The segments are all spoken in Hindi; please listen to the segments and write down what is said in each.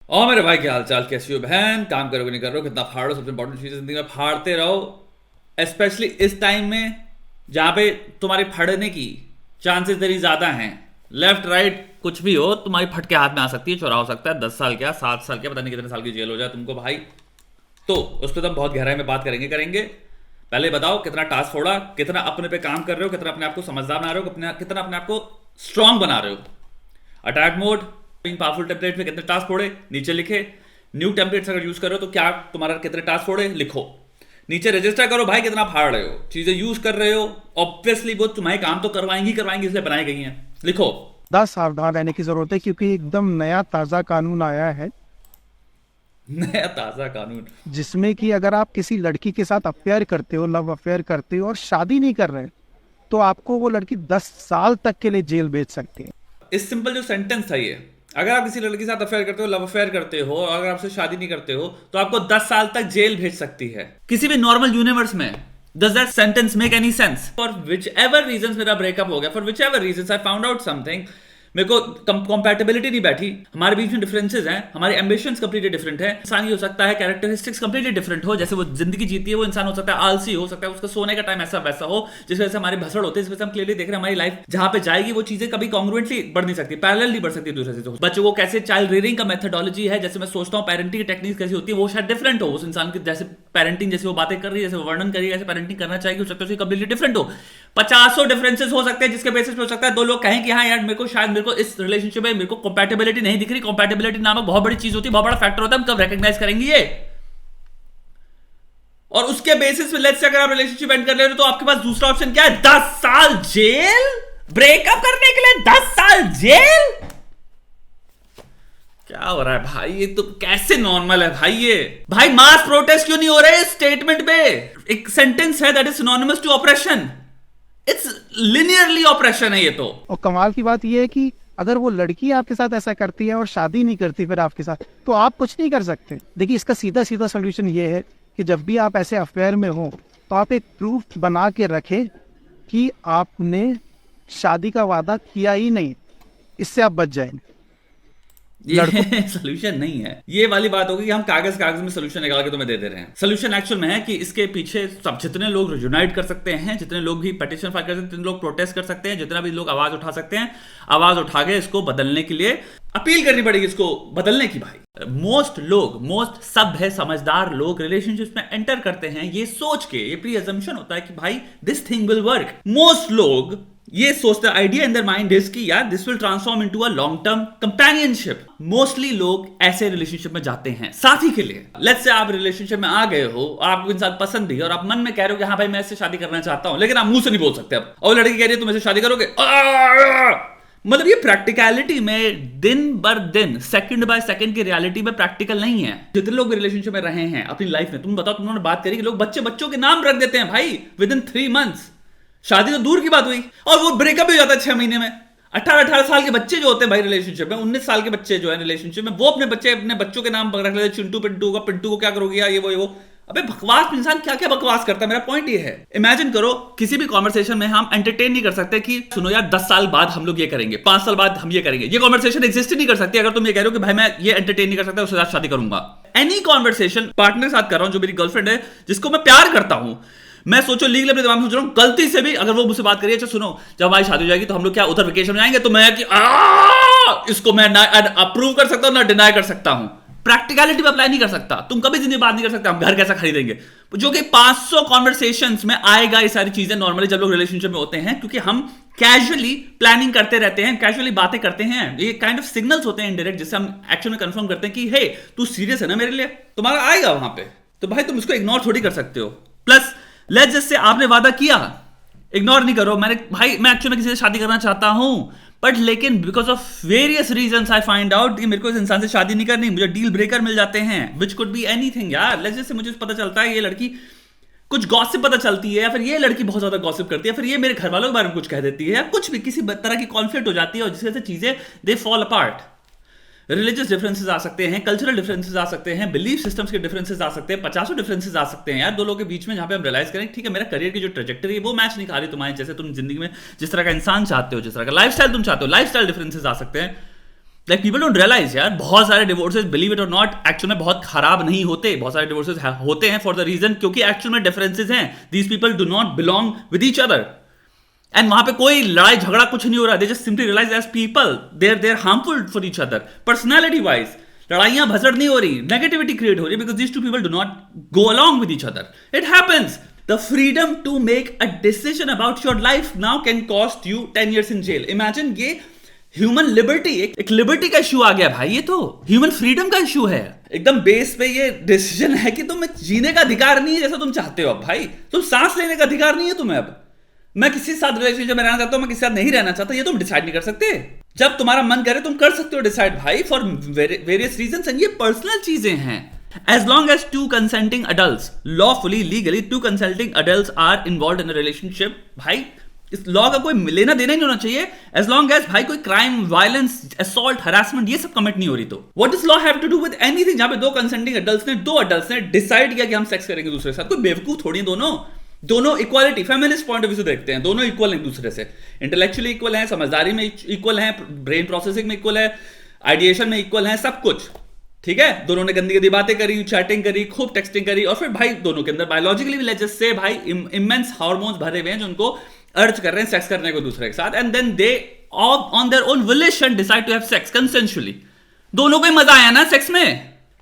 और मेरे भाई क्या हाल चाल, कैसी हो बहन? काम करोगे नहीं कर रहे हो, कितना फाड़ो, सबसे इंपॉर्टेंट चीज़ जिंदगी में फाड़ते रहो। स्पेशली इस टाइम में जहाँ पे तुम्हारे फटने की चांसेस तेरी ज़्यादा हैं। लेफ्ट राइट कुछ भी हो, तुम्हारी फट के हाथ में आ सकती है, चुरा हो सकता है। 10 साल क्या, 7 साल क्या, पता नहीं कितने साल की जेल हो जाए तुमको भाई। तो उस पर तो हम बहुत गहराई में बात करेंगे। पहले बताओ, कितना टास्क फोड़ा, कितना अपने पे काम कर रहे हो, कितना अपने आप को समझदार बना रहे हो, कितना अपने आप को स्ट्रांग बना रहे हो। अटैक मोड, पावरफुल टेम्पलेट में कितने टास्क फोड़े नीचे लिखे। न्यू टेम्पलेट्स अगर यूज करो तो क्या तुम्हारा कितने टास्क फोड़े लिखो। नीचे रजिस्टर करो भाई, कितना फाड़ रहे हो, चीजें यूज कर रहे हो। ऑब्वियसली वो तुम्हारे काम तो करवाएंगी इसलिए बनाई गई हैं, लिखो। सावधान रहने की जरूरत है क्योंकि एकदम नया ताजा कानून आया है नया ताजा कानून। जिसमें कि अगर आप किसी लड़की के साथ अफेयर करते हो, लव अफेयर करते हो और शादी नहीं कर रहे तो आपको वो लड़की 10 साल तक के लिए जेल भेज सकती है। इस सिंपल जो सेंटेंस था ये, अगर आप किसी लड़की के साथ अफेयर करते हो, लव अफेयर करते हो, और अगर आपसे शादी नहीं करते हो तो आपको 10 साल तक जेल भेज सकती है। किसी भी नॉर्मल यूनिवर्स में does that sentence make any sense? For whichever reason मेरा ब्रेकअप हो गया, for whichever reason I found out something, मेरे को कंपैटिबिलिटी नहीं बैठी, हमारे बीच में डिफरेंसेस हैं, हमारे एम्बिशंस कंप्लीटली डिफरेंट है। इंसान ही हो सकता है कैरेक्टरिस्टिक्स कंप्लीटली डिफरेंट हो, जैसे वो जिंदगी जीती है वो इंसान हो सकता है आलसी, हो सकता है उसका सोने का टाइम ऐसा वैसा हो जिस वजह से हमारे भसड़ होते हैं, इस वजह से हम क्लियरली देख रहे हैं हमारी लाइफ जहां पे जाएगी वो चीजें कभी कॉन्ग्रुएंटली बढ़ नहीं सकती, पैरेलल नहीं बढ़ सकती दूसरे से। बच्चों को कैसे चाइल्ड रेयरिंग का मेथोडोलॉजी है, जैसे मैं सोचता हूँ पेरेंटिंग की टेक्निक कैसी होती है, वो शायद डिफरेंट हो। उस इंसान की जैसे पेरेंटिंग, जैसे वो बातें कर रही है, जैसे वर्णन करी है, जैसे पेरेंटिंग करना चाहिए, हो सकता है कंप्लीटली डिफरेंट हो। 50 डिफरेंसेस हो सकते हैं जिसके बेसिस पे हो सकता है दो लोग कहें कि हाँ यार मेरे को इस रिलेशनशिप में मेरे को कंपैटिबिलिटी नहीं दिख रही। कंपैटिबिलिटी नामक बहुत बड़ी चीज होती है, बहुत बड़ा फैक्टर होता है, हम कब रिकॉग्नाइज करेंगे ये। और उसके बेसिस पे लेट्स से अगर आप रिलेशनशिप एंड कर ले रहे हो तो आपके पास दूसरा ऑप्शन क्या है? 10 साल जेल। ब्रेकअप करने के लिए 10 साल जेल। क्या हो रहा है भाई? ये तो कैसे नॉर्मल है भाई? ये भाई मास प्रोटेस्ट क्यों नहीं हो रहे स्टेटमेंट पे? एक सेंटेंस है that is synonymous to operation. It's linearly operation है ये तो। और कमाल की बात यह है कि अगर वो लड़की आपके साथ ऐसा करती है और शादी नहीं करती फिर आपके साथ, तो आप कुछ नहीं कर सकते। देखिए, इसका सीधा सीधा सोल्यूशन ये है कि जब भी आप ऐसे अफेयर में हो तो आप एक प्रूफ बना के रखें कि आपने शादी का वादा किया ही नहीं। इससे आप बच जाएंगे। ये सोल्यूशन नहीं है। ये वाली बात होगी कि हम कागज कागज में सोल्यूशन निकाल के तुम्हें दे रहे हैं। सोल्यूशन एक्चुअल में है कि इसके पीछे सब जितने लोग यूनाइट कर सकते हैं, जितने लोग भी पिटीशन फाइल कर सकते हैं, जितने लोग प्रोटेस्ट कर सकते हैं, जितना भी लोग आवाज उठा सकते हैं, आवाज उठा के इसको बदलने के लिए अपील करनी पड़ेगी, इसको बदलने की। भाई मोस्ट सभ्य समझदार लोग रिलेशनशिप में एंटर करते हैं ये सोच के, ये प्री अजम्पशन होता है कि भाई this thing will work. Most लोग ये सोचते, idea in their mind is कि यार this will transform into a long term companionship. Mostly लोग ऐसे रिलेशनशिप में जाते हैं साथी के लिए। लेट्स से आप रिलेशनशिप में आ गए हो, आपको इंसान पसंद भी है और आप मन में कह रहे हो कि हाँ भाई मैं इससे शादी करना चाहता हूं, लेकिन आप मुंह से नहीं बोल सकते अब, और लड़की कह रही है तुम इससे शादी करोगे। मतलब ये प्रैक्टिकलिटी में दिन बर दिन, सेकंड बाय सेकंड की रियलिटी में प्रैक्टिकल नहीं है। जितने लोग रिलेशनशिप में रहे हैं अपनी लाइफ में, तुम बताओ, तुमने बात करी कि लोग बच्चों के नाम रख देते हैं भाई विद इन 3 मंथ्स। शादी तो दूर की बात हुई, और वो ब्रेकअप भी हो जाता है 6 महीने में। 18 साल के बच्चे जो होते हैं भाई रिलेशनशिप में, 19 साल के बच्चे जो है रिलेशनशिप में, वो अपने बच्चों के नाम रख लेते हैं, चिंटू पिंटू का, पिंटू को क्या करोगे यार, ये वो। अबे बकवास, इंसान क्या क्या बकवास करता है। मेरा पॉइंट ये है, इमेजिन करो किसी भी कॉन्वर्सेशन में हम एंटरटेन नहीं कर सकते कि सुनो यार 10 साल बाद हम लोग ये करेंगे, 5 साल बाद हम ये करेंगे। ये कॉन्वर्सेशन एग्जिस्ट ही नहीं कर सकती अगर तुम ये कह रहे हो कि भाई मैं ये एंटरटेन नहीं कर सकता, उसके साथ शादी करूंगा। एनी कॉन्वर्सेशन पार्टनर के साथ कर रहा हूं, जो मेरी गर्लफ्रेंड है, जिसको मैं प्यार करता हूं, मैं सोचो लीगल अपने दिमाग में सोच रहा हूं गलती से भी अगर वो मुझसे बात करिए, अच्छा सुनो जब हमारी शादी हो जाएगी तो हम लोग क्या उधर वेकेशन में जाएंगे, तो मैं कि इसको मैं ना अप्रूव कर सकता हूं ना डिनाई कर सकता हूं। प्रैक्टिकलिटी में अप्लाई नहीं कर सकता। तुम कभी जिंदगी बात नहीं कर सकते हम घर कैसा खरीदेंगे, जो कि 500 कॉन्वर्सेशंस में आएगा ये सारी चीजें नॉर्मली जब लोग रिलेशनशिप में होते हैं, क्योंकि हम कैजुअली प्लानिंग करते रहते हैं, कैजुअली बातें करते हैं। ये काइंड ऑफ सिग्नल्स होते हैं इनडायरेक्ट, जिससे हम एक्शन में कंफर्म करते हैं कि हे तू सीरियस है ना मेरे लिए, तुम्हारा आएगा वहां पे। तो भाई तुम इसको इग्नोर थोड़ी कर सकते हो। प्लस लेट्स जस्ट से आपने वादा किया, इग्नोर नहीं करो। मैं एक्चुअली किसी से शादी करना चाहता हूं, बट लेकिन because of various reasons I find out कि मेरे को इस इंसान से शादी नहीं करनी, मुझे डील ब्रेकर मिल जाते हैं, विच कुड बी एनीथिंग यार। लेट्स जस्ट से मुझे पता चलता है ये लड़की कुछ गॉसिप पता चलती है, या फिर ये लड़की बहुत ज्यादा गॉसिप करती है, फिर ये मेरे घर वालों के बारे में कुछ कह देती है, या कुछ भी किसी तरह की कॉन्फ्लिक्ट हो जाती है और जिसकी वजह से चीजें they fall apart. Religious differences आ सकते हैं, कल्चरल डिफरेंसेस आ सकते हैं, बिलीफ सिस्टम्स के डिफरेंसेस आ सकते हैं, 50 डिफरेंसेस आ सकते हैं यार दो लोगों के बीच में, जहां पे हम रियलाइज करें ठीक है मेरा करियर की जो ट्रेजेक्टरी है वो मैच नहीं खा रही तुम्हारे, जैसे तुम जिंदगी में जिस तरह का इंसान चाहते हो, जिस तरह का लाइफस्टाइल तुम चाहते हो, लाइफस्टाइल डिफरेंसेस आ सकते हैं। लाइक पीपल डोंट रियलाइज यार, बहुत सारे डिवोर्सेस, बिलीव इट और नॉट, एक्चुअल में बहुत खराब नहीं होते। बहुत सारे डिवोर्सेस होते हैं फॉर द रीजन क्योंकि एक्चुअल में डिफरेंसेस हैं। These people do not belong with each other and वहां पे कोई लड़ाई झगड़ा कुछ नहीं हो रहा। They just simply realise as people they're harmful for each other. Personality wise लड़ाइयां भसड़ नहीं हो रही, नेगेटिविटी क्रिएट हो रही because these two people do not go along with each other. It happens. The freedom to make a decision about your life now can cost you 10 years in jail. Imagine ये ह्यूमन लिबर्टी, एक लिबर्टी का इशू आ गया भाई। ये तो ह्यूमन फ्रीडम का इशू है। एकदम बेस पे ये डिसीजन है कि तुम्हें जीने का अधिकार नहीं है जैसा तुम चाहते हो। अब भाई तुम सांस लेने का अधिकार नहीं है तुम्हें। अब मैं किसी के साथ रिलेशनशिप में रहना चाहता हूं, मैं किसी के साथ नहीं रहना चाहता, ये तुम डिसाइड नहीं कर सकते। जब तुम्हारा मन करे तुम कर सकते हो डिसाइड भाई, फॉर वेरियस रीजंस। एंड ये पर्सनल चीजें हैं। As long as two consenting adults, lawfully, legally, two consenting adults are involved in a relationship, भाई इस लॉ का कोई लेना देना ही नहीं होना चाहिए। As long as भाई कोई क्राइम, वायलेंस, असॉल्ट, हरासमेंट ये सब कमिट नहीं हो रही तो what does law have to do with anything? जहां पे दो कंसेंटिंग अडल्ट्स ने डिसाइड किया कि हम सेक्स करेंगे दूसरे के साथ। कोई बेवकूफ थोड़ी दोनों equality, feminist point of view से देखते हैं, दोनों इक्वल हैं एक दूसरे से, इंटेलेक्चुअली इक्वल हैं, समझदारी में इक्वल हैं, ब्रेन प्रोसेसिंग में इक्वल है, आइडिएशन में इक्वल हैं, सब कुछ ठीक है। दोनों ने गंदी गंदी बातें करी, चैटिंग करी, खूब टेक्सटिंग करी और फिर भाई दोनों के अंदर बायोलॉजिकली भी लेट्स से भाई इमेंस हार्मोन्स भरे हुए हैं जो उनको अर्ज कर रहे हैं सेक्स करने को दूसरे के साथ। And then they on their own volition decide to have sex consensually. दोनों को ही मजा आया ना सेक्स में।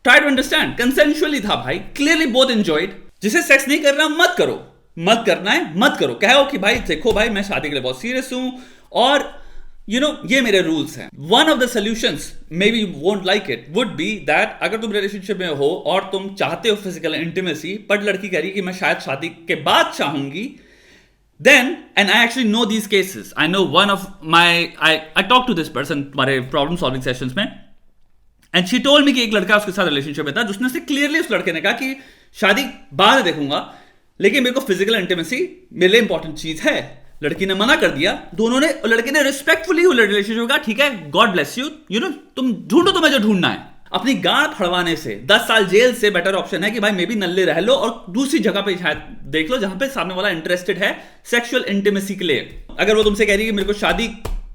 ट्राई टू अंडरस्टैंड, कंसेंशुअली था भाई, क्लियरली बोथ एंजॉयड। जिसे सेक्स नहीं करना मत करो, मत करना है मत करो। कहो कि भाई देखो भाई मैं शादी के लिए बहुत सीरियस हूं और ये मेरे रूल्स हैं। One of the solutions, may be you won't like it, would be that अगर तुम रिलेशनशिप में हो और तुम चाहते हो फिजिकल इंटीमेसी बट लड़की कह रही कि मैं शायद शादी के बाद चाहूंगी, then and I actually know these cases. I know one of I talked to this person तुम्हारे प्रॉब्लम सॉल्विंग सेशंस में and she told me कि एक लड़का उसके साथ रिलेशनशिप में था जिसने से क्लियरली उस लड़के ने कहा कि शादी बाद देखूंगा लेकिन मेरे को फिजिकल इंटीमेसी मेरे लिए इंपॉर्टेंट चीज है। लड़की ने मना कर दिया। लड़के ने रिस्पेक्टफुली रिलेशनशिप में कहा ठीक है, गॉड ब्लेस यू, तुम ढूंढो तुम्हें जो ढूंढना है। अपनी गांड फड़वाने से 10 साल जेल से बेटर ऑप्शन है कि भाई मे भी नल्ले रह लो और दूसरी जगह पे शायद देख लो जहां पे सामने वाला इंटरेस्टेड है सेक्सुअल इंटीमेसी के लिए। अगर वो तुमसे कह रही है कि मेरे को शादी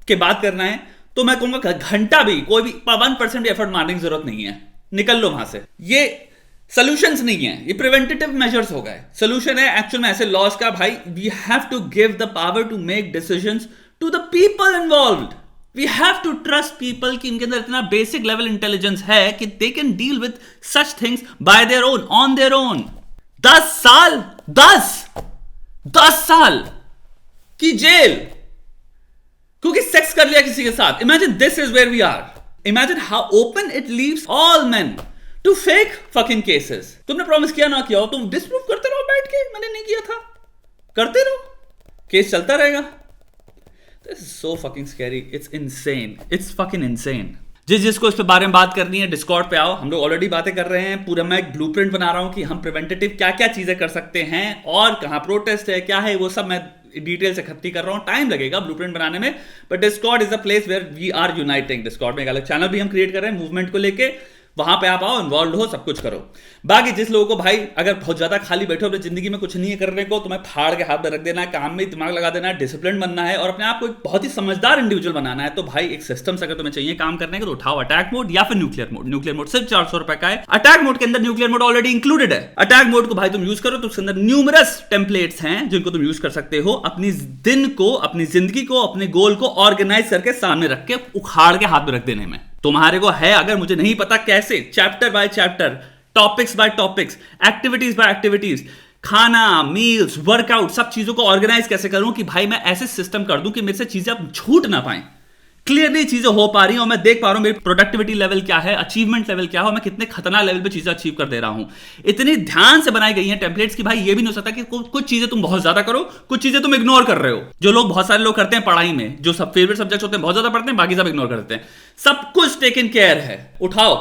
के बाद करना है तो मैं कहूंगा घंटा भी, कोई भी 1% भी एफर्ट मारने की जरूरत नहीं है, निकल लो वहां से। ये सॉल्यूशंस नहीं है, ये प्रिवेंटिव मेजर्स हो गए। सॉल्यूशन है एक्चुअल में ऐसे लॉज का भाई, we have to give the power to make decisions to the people involved. We have to trust people कि इनके अंदर इतना बेसिक लेवल इंटेलिजेंस है कि they can deal with such things by their own, on their own. 10 साल की जेल क्योंकि सेक्स कर लिया किसी के साथ। Imagine this is where we are. Imagine how open it leaves all men to fake fucking cases. तुमने प्रॉमिस किया ना किया हो, तुम डिस्प्रूव करते रहो बैठ के, मैंने नहीं किया था, करते रहो, केस चलता रहेगा। This is so fucking scary, it's insane, it's fucking insane. जिसको इस पे बारे में बात करनी है डिस्कॉर्ड पे आओ, हम लोग ऑलरेडी बातें कर रहे हैं। पूरा मैं एक ब्लूप्रिंट बना रहा हूं कि हम प्रिवेंटेटिव क्या क्या चीजें कर सकते हैं और कहां प्रोटेस्ट है, क्या है, वो सब मैं डिटेल से इकट्ठी कर रहा हूं। टाइम लगेगा ब्लूप्रिंट बनाने में, but Discord is a place where we are uniting. Discord में एक अलग चैनल भी हम क्रिएट कर रहे हैं मूवमेंट को लेके, वहां पे आप आओ, इन्वॉल्व हो, सब कुछ करो। बाकी जिस लोगों को भाई अगर बहुत ज्यादा खाली बैठे हो, अपनी जिंदगी में कुछ नहीं है करने को, तुम्हें फाड़ के हाथ में रख देना है, काम में दिमाग लगा देना है, डिसिप्लिन बनना है और अपने आप को एक बहुत ही समझदार इंडिविजुअल बनाना है, तो भाई एक सिस्टम से अगर तुम्हें चाहिए काम करने का तो उठाओ अटैक मोड या फिर न्यूक्लियर मोड। न्यूक्लियर मोड सिर्फ 400 रुपए का है। अटैक मोड के अंदर न्यूक्लियर मोड ऑलरेडी इंक्लूडेड है। अटैक मोड को भाई तुम यूज करो तो उसके अंदर न्यूमरस टेम्पलेट्स हैं जिनको तुम यूज कर सकते हो अपनी दिन को, अपनी जिंदगी को, अपने गोल को ऑर्गेनाइज करके सामने रख के उखाड़ के हाथ में रख देने में। तुम्हारे को है, अगर मुझे नहीं पता कैसे, chapter by chapter, topics by topics, activities by activities, खाना, मील्स, वर्कआउट, सब चीजों को ऑर्गेनाइज कैसे करूं कि भाई मैं ऐसे सिस्टम कर दूं कि मेरे से चीजें अब छूट ना पाए। क्लियरली चीजें हो पा रही हैं और मैं देख पा रहा हूं मेरी प्रोडक्टिविटी लेवल क्या है, अचीवमेंट लेवल क्या है, मैं कितने खतरनाक लेवल पे चीजें अचीव कर दे रहा हूं। इतनी ध्यान से बनाई गई हैं टेम्पलेट्स कि भाई ये भी नहीं हो सकता कि कुछ चीजें तुम बहुत ज्यादा करो, कुछ चीजें तुम इग्नोर कर रहे हो। जो लोग, बहुत सारे लोग करते हैं पढ़ाई में, जो सब फेवरेट सब्जेक्ट होते हैं बहुत ज्यादा पढ़ते हैं, बाकी सब इग्नोर करते हैं। सब कुछ टेकन केयर है। उठाओ,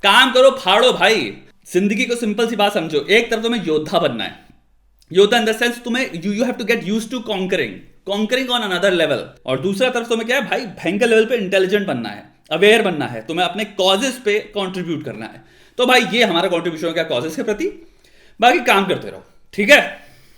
काम करो, फाड़ो भाई। जिंदगी को सिंपल सी बात समझो, एक तरफ तुम्हें योद्धा बनना है, योद्धा इन द सेंस तुम्हें you have to get used to conquering on another level, और दूसरा तरफ तुम्हें क्या है भाई, भयंकर लेवल पे इंटेलिजेंट बनना है, अवेयर बनना है, तुम्हें अपने कॉजेस पे कंट्रीब्यूट करना है। तो भाई ये हमारा कंट्रीब्यूशन क्या कॉजेस के प्रति, बाकी काम करते रहो, ठीक है।